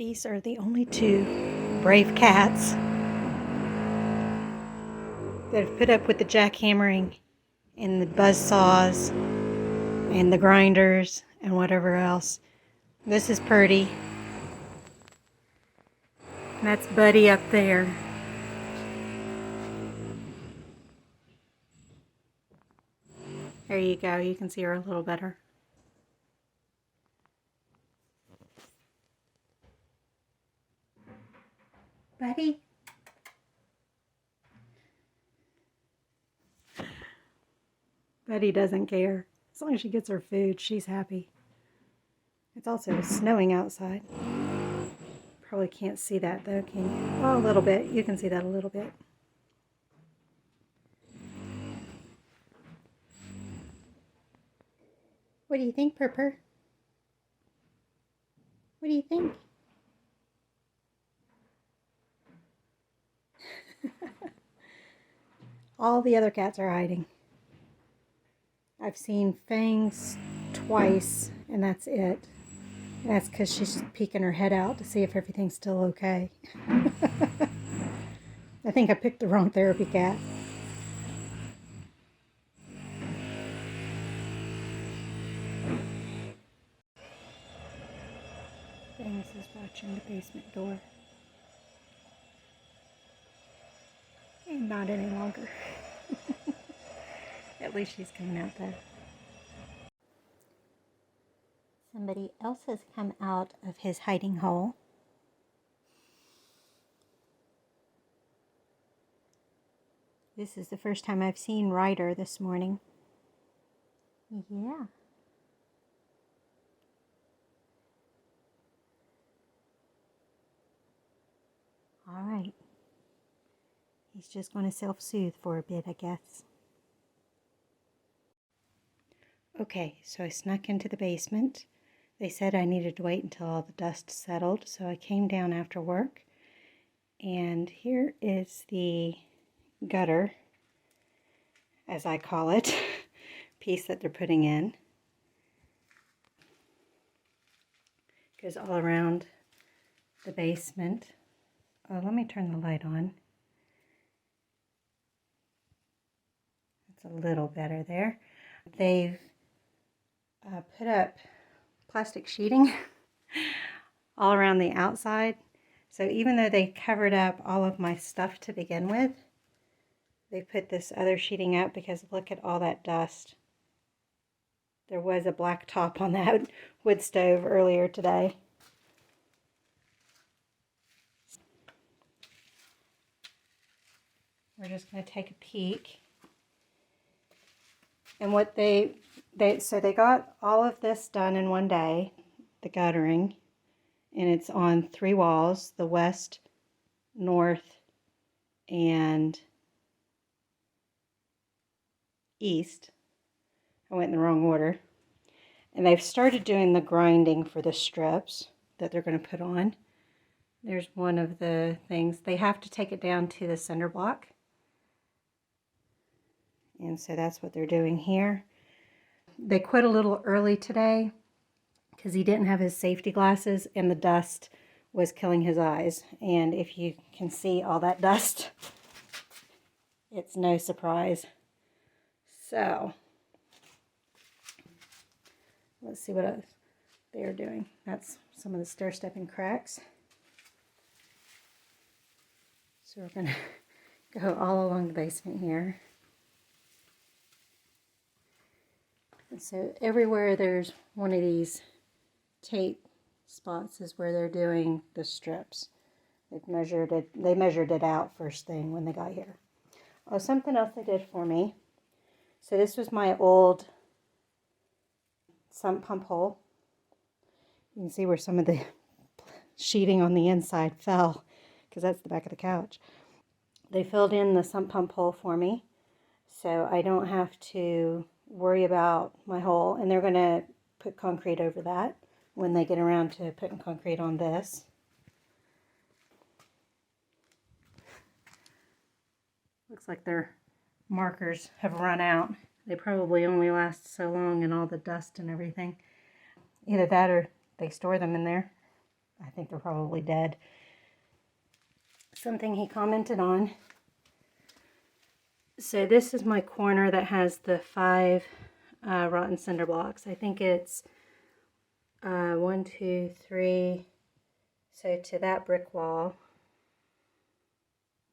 These are the only two brave cats that have put up with the jackhammering and the buzz saws and the grinders and whatever else. This is Purdy. And that's Buddy up there. There you go. You can see her a little better. Buddy. Buddy doesn't care. As long as she gets her food, she's happy. It's also snowing outside. Probably can't see that though, can you? Oh, a little bit. You can see that a little bit. What do you think, Purper? What do you think? All the other cats are hiding. I've seen Fangs twice, and that's it. And that's because she's peeking her head out to see if everything's still okay. I think I picked the wrong therapy cat. Fangs is watching the basement door. And not any longer. At least she's coming out there. Somebody else has come out of his hiding hole. This is the first time I've seen Ryder this morning. Yeah. All right. He's just going to self-soothe for a bit, I guess. Okay, so I snuck into the basement. They said I needed to wait until all the dust settled, so I came down after work. And here is the gutter, as I call it, piece that they're putting in. Goes all around the basement. Oh, let me turn the light on. It's a little better there. They've put up plastic sheeting all around the outside. So even though they covered up all of my stuff to begin with, they put this other sheeting up because look at all that dust. There was a black top on that wood stove earlier today. We're just going to take a peek. And what they got all of this done in one day, the guttering, and it's on 3 walls, the west, north, and east. I went in the wrong order. And they've started doing the grinding for the strips that they're going to put on. There's one of the things. They have to take it down to the cinder block. And so that's what they're doing here. They quit a little early today because he didn't have his safety glasses and the dust was killing his eyes. And if you can see all that dust, it's no surprise. So, let's see what else they're doing. That's some of the stair-stepping cracks. So we're going to go all along the basement here. And so everywhere there's one of these tape spots is where they're doing the strips. They measured it out first thing when they got here. Oh, something else they did for me. So this was my old sump pump hole. You can see where some of the sheeting on the inside fell because that's the back of the couch. They filled in the sump pump hole for me so I don't have to worry about my hole, and they're going to put concrete over that when they get around to putting concrete on this. Looks like their markers have run out. They probably only last so long in all the dust and everything. Either that or they store them in there. I think they're probably dead. Something he commented on. So this is my corner that has the 5 rotten cinder blocks. I think it's 1, 2, 3. So to that brick wall,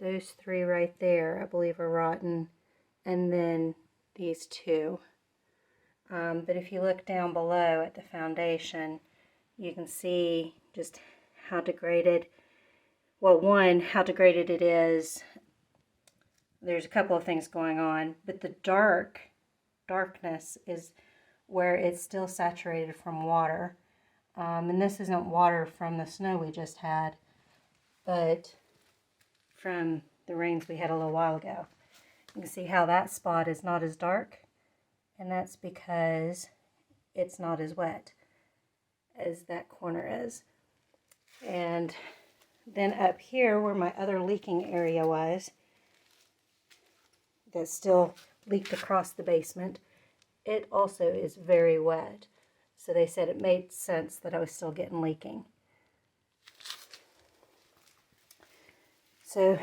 those 3 right there, I believe, are rotten, and then these 2. But if you look down below at the foundation, you can see just how degraded, well, one, how degraded it is. There's a couple of things going on, but the darkness is where it's still saturated from water. And this isn't water from the snow we just had, but from the rains we had a little while ago. You can see how that spot is not as dark, and that's because it's not as wet as that corner is. And then up here where my other leaking area was, that still leaked across the basement, it also is very wet. So they said it made sense that I was still getting leaking. So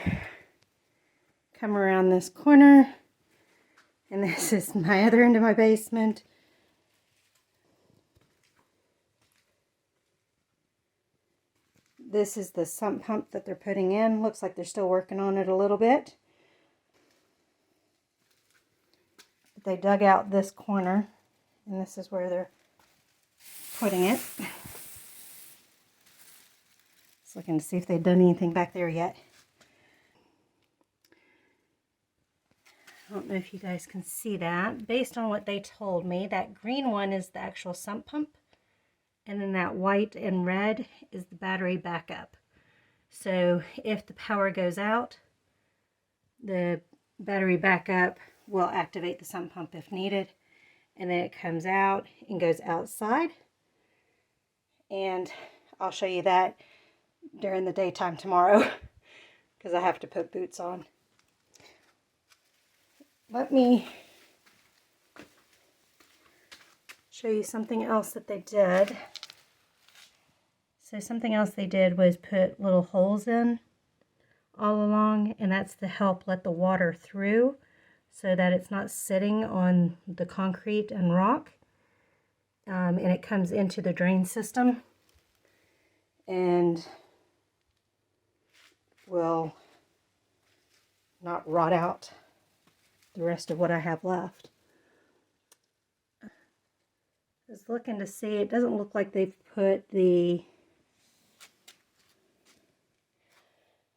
come around this corner, and this is my other end of my basement. This is the sump pump that they're putting in. Looks like they're still working on it a little bit. They dug out this corner, and this is where they're putting it. Just looking to see if they've done anything back there yet. I don't know if you guys can see that. Based on what they told me, that green one is the actual sump pump, and then that white and red is the battery backup. So if the power goes out, the battery backup will activate the sump pump if needed, and then it comes out and goes outside, and I'll show you that during the daytime tomorrow because I have to put boots on. Let me show you something else that they did. So something else they did was put little holes in all along, and that's to help let the water through so that it's not sitting on the concrete and rock, and it comes into the drain system and will not rot out the rest of what I have left. I was looking to see, it doesn't look like they've put the,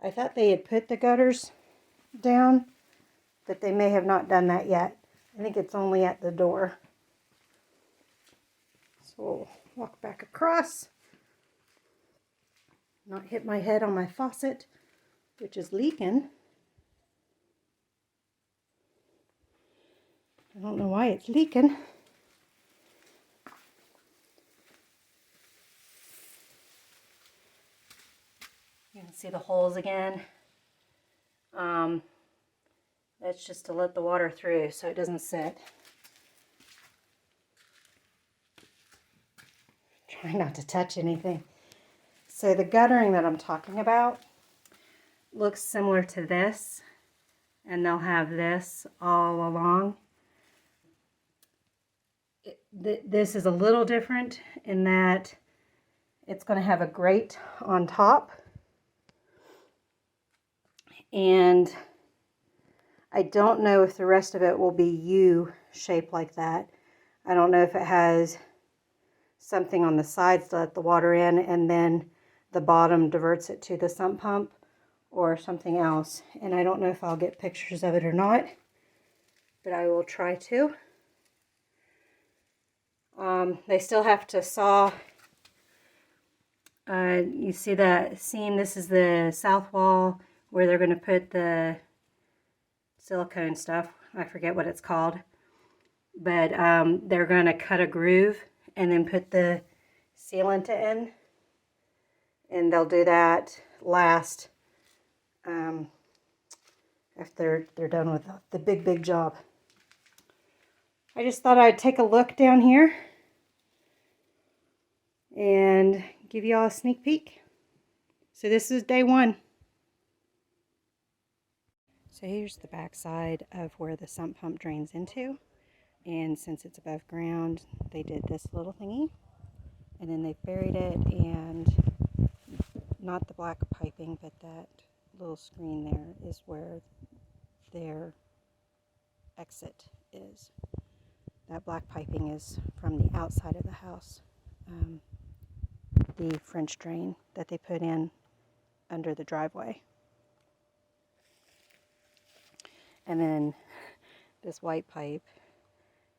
I thought they had put the gutters down, but they may have not done that yet. I think it's only at the door. So we'll walk back across, not hit my head on my faucet, which is leaking. I don't know why it's leaking. You can see the holes again. That's just to let the water through so it doesn't sit. Try not to touch anything. So the guttering that I'm talking about looks similar to this, and they'll have this all along. This is a little different in that it's going to have a grate on top, and I don't know if the rest of it will be U-shaped like that. I don't know if it has something on the sides to let the water in, and then the bottom diverts it to the sump pump, or something else. And I don't know if I'll get pictures of it or not, but I will try to. They still have to saw. You see that seam? This is the south wall where they're going to put the silicone stuff. I forget what it's called. But they're going to cut a groove and then put the sealant in. And they'll do that last after they're done with the big job. I just thought I'd take a look down here and give you all a sneak peek. So this is day 1. So here's the back side of where the sump pump drains into. And since it's above ground, they did this little thingy. And then they buried it, and not the black piping, but that little screen there is where their exit is. That black piping is from the outside of the house. The French drain that they put in under the driveway. And then this white pipe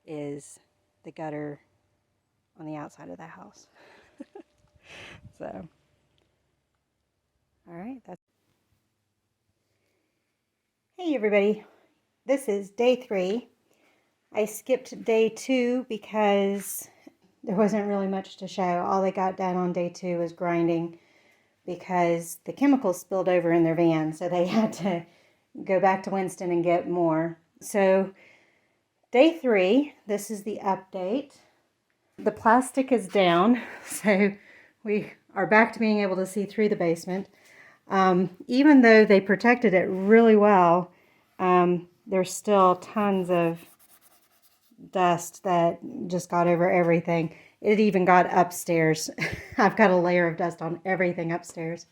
is the gutter on the outside of the house. So, all right. Hey everybody, this is day 3. I skipped day 2 because there wasn't really much to show. All they got done on day 2 was grinding because the chemicals spilled over in their van, so they had to go back to Winston and get more. So day 3, this is the update. The plastic is down, so we are back to being able to see through the basement. Even though they protected it really well, there's still tons of dust that just got over everything. It even got upstairs. I've got a layer of dust on everything upstairs,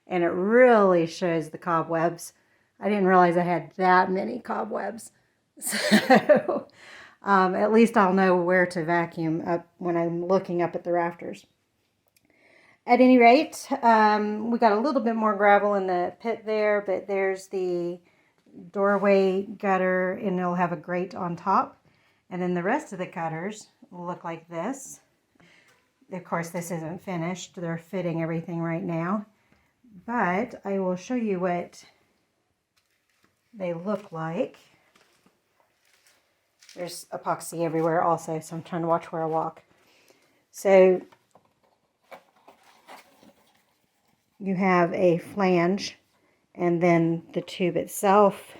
and it really shows the cobwebs. I didn't realize I had that many cobwebs. So at least I'll know where to vacuum up when I'm looking up at the rafters. At any rate, we got a little bit more gravel in the pit there, but there's the doorway gutter, and it'll have a grate on top. And then the rest of the gutters will look like this. Of course, this isn't finished. They're fitting everything right now. But I will show you what they look like. There's epoxy everywhere also, so I'm trying to watch where I walk. So you have a flange, and then the tube itself,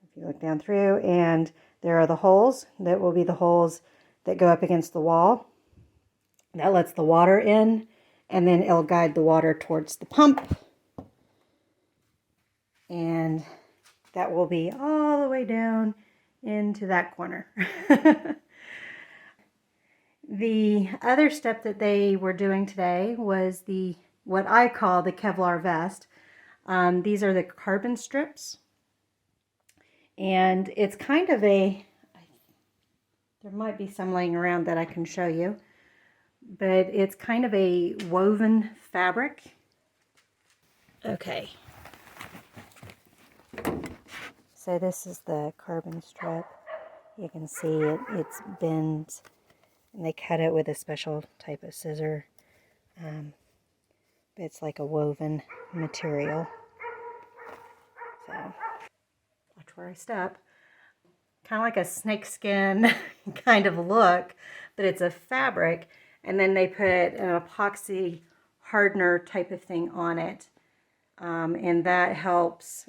if you look down through, and there are the holes that will be the holes that go up against the wall. That lets the water in, and then it'll guide the water towards the pump. And that will be all the way down into that corner. The other step that they were doing today was what I call the Kevlar Vest. These are the carbon strips. And it's kind of there might be some laying around that I can show you, but it's kind of a woven fabric. Okay. So this is the carbon strip. You can see it's bent, and they cut it with a special type of scissor. It's like a woven material. So, watch where I step. Kind of like a snakeskin kind of look, but it's a fabric, and then they put an epoxy hardener type of thing on it, and that helps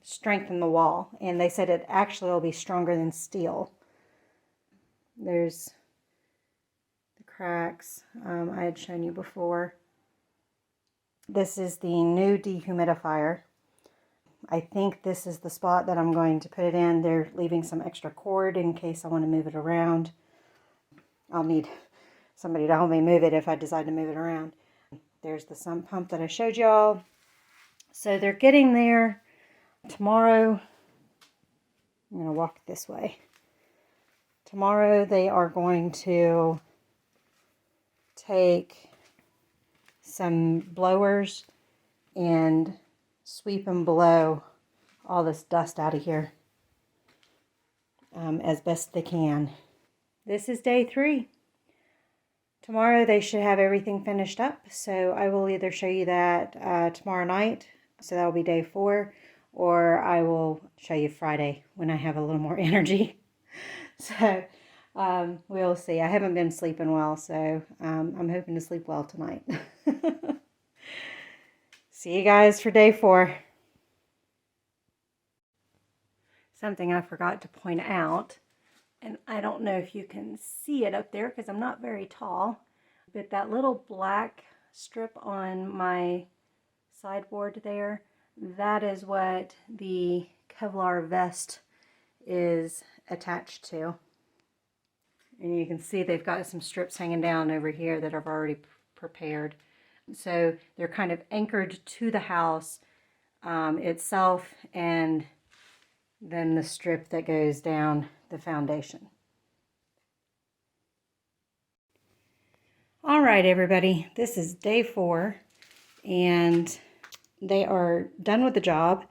strengthen the wall. And they said it actually will be stronger than steel. There's the cracks I had shown you before. This is the new dehumidifier. I think this is the spot that I'm going to put it in. They're leaving some extra cord in case I want to move it around. I'll need somebody to help me move it if I decide to move it around. There's the sump pump that I showed y'all. So they're getting there. Tomorrow, I'm going to walk this way. Tomorrow they are going to take some blowers and sweep and blow all this dust out of here as best they can. This is day 3. Tomorrow they should have everything finished up, so I will either show you that tomorrow night, so that will be day 4, or I will show you Friday when I have a little more energy. So we'll see. I haven't been sleeping well, so I'm hoping to sleep well tonight. See you guys for day 4. Something I forgot to point out, and I don't know if you can see it up there because I'm not very tall. But that little black strip on my sideboard there, that is what the Kevlar vest is attached to. And you can see they've got some strips hanging down over here that I've already prepared. So they're kind of anchored to the house itself, and then the strip that goes down the foundation. All right, everybody, this is day 4, and they are done with the job.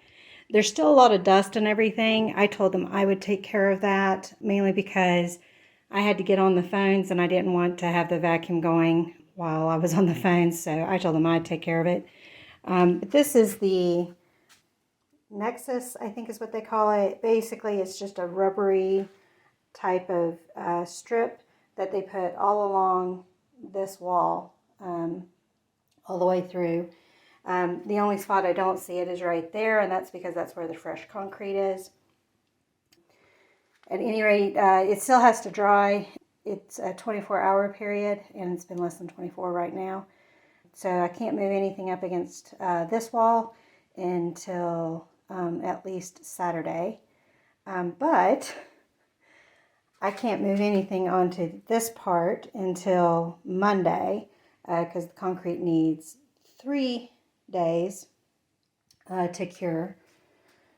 There's still a lot of dust and everything. I told them I would take care of that, mainly because I had to get on the phones and I didn't want to have the vacuum going while I was on the phones, so I told them I'd take care of it. But this is the Nexus, I think is what they call it. Basically, it's just a rubbery type of strip that they put all along this wall, all the way through. The only spot I don't see it is right there, and that's because that's where the fresh concrete is. At any rate, it still has to dry. It's a 24-hour period, and it's been less than 24 right now. So I can't move anything up against this wall until at least Saturday. But I can't move anything onto this part until Monday because the concrete needs 3 days to cure.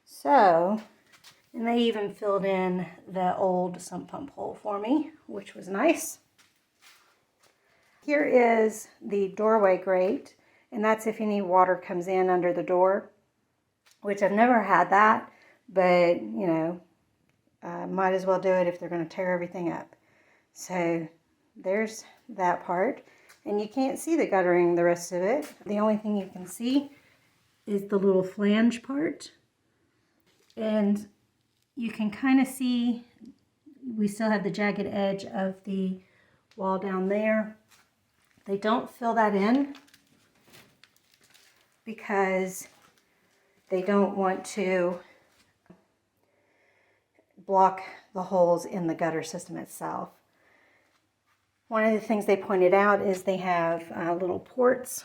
So, and they even filled in the old sump pump hole for me, which was nice. Here is the doorway grate, and that's if any water comes in under the door, which I've never had that, but you know, might as well do it if they're going to tear everything up. So there's that part, and you can't see the guttering the rest of it. The only thing you can see is the little flange part, and you can kind of see we still have the jagged edge of the wall down there. They don't fill that in because they don't want to block the holes in the gutter system itself. One of the things they pointed out is they have little ports,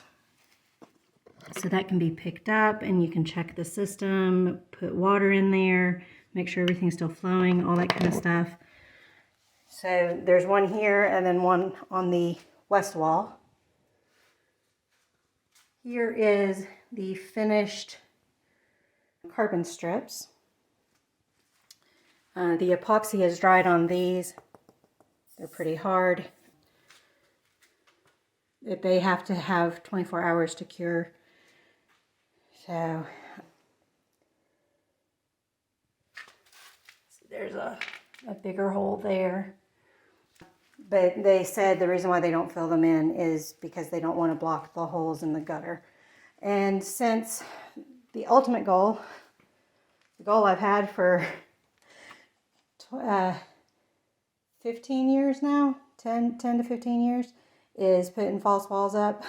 so that can be picked up and you can check the system, put water in there, make sure everything's still flowing, all that kind of stuff. So there's one here and then one on the west wall. Here is the finished carbon strips. The epoxy is dried on these. They're pretty hard. They have to have 24 hours to cure. So there's a bigger hole there. But they said the reason why they don't fill them in is because they don't want to block the holes in the gutter. And since the ultimate goal, the goal I've had for 15 years now, 10 to 15 years, is putting false walls up.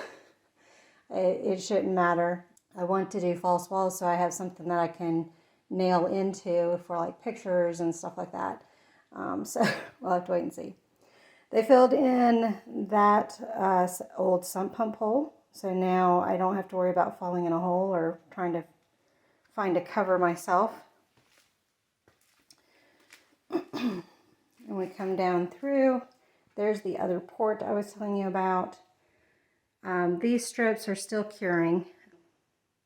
It shouldn't matter. I want to do false walls so I have something that I can nail into for like pictures and stuff like that. So we'll have to wait and see. They filled in that old sump pump hole, so now I don't have to worry about falling in a hole or trying to find a cover myself. And we come down through. There's the other port I was telling you about. These strips are still curing.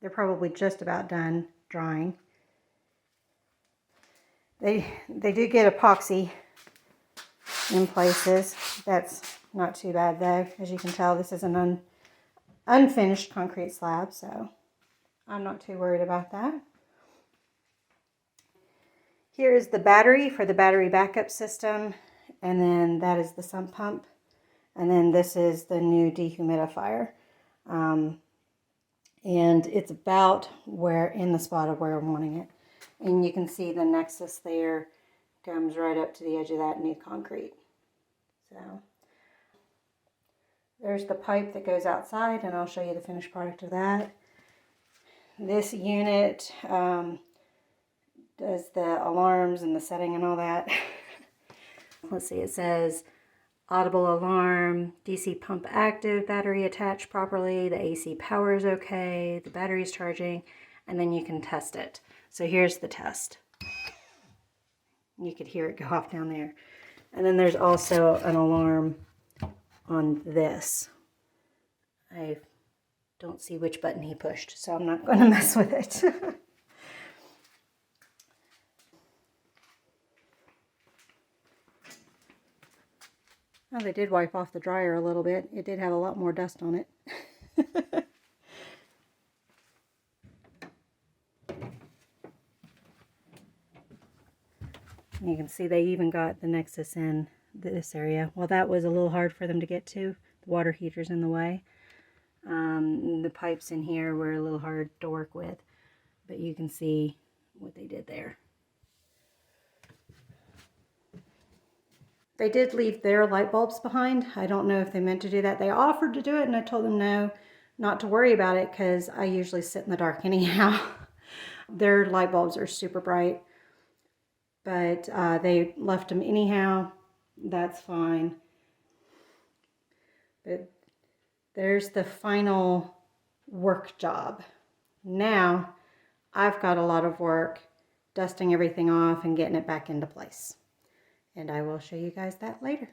They're probably just about done drying. They do get epoxy in places. That's not too bad though. As you can tell, this is an unfinished concrete slab, so I'm not too worried about that. Here is the battery for the battery backup system, and then that is the sump pump, and then this is the new dehumidifier. And it's about where in the spot of where I'm wanting it. And you can see the Nexus there comes right up to the edge of that new concrete. So there's the pipe that goes outside, and I'll show you the finished product of that. This unit does the alarms and the setting and all that. Let's see, it says audible alarm, DC pump active, battery attached properly, the AC power is okay, the battery's charging, and then you can test it. So here's the test. You could hear it go off down there. And then there's also an alarm on this. I don't see which button he pushed, so I'm not going to mess with it. Oh, they did wipe off the dryer a little bit. It did have a lot more dust on it. You can see they even got the Nexus in this area. Well, that was a little hard for them to get to. The water heater's in the way. The pipes in here were a little hard to work with, but you can see what they did there. They did leave their light bulbs behind. I don't know if they meant to do that. They offered to do it, and I told them no, not to worry about it, because I usually sit in the dark anyhow. Their light bulbs are super bright, but they left them anyhow. That's fine. But there's the final work job. Now I've got a lot of work dusting everything off and getting it back into place. And I will show you guys that later.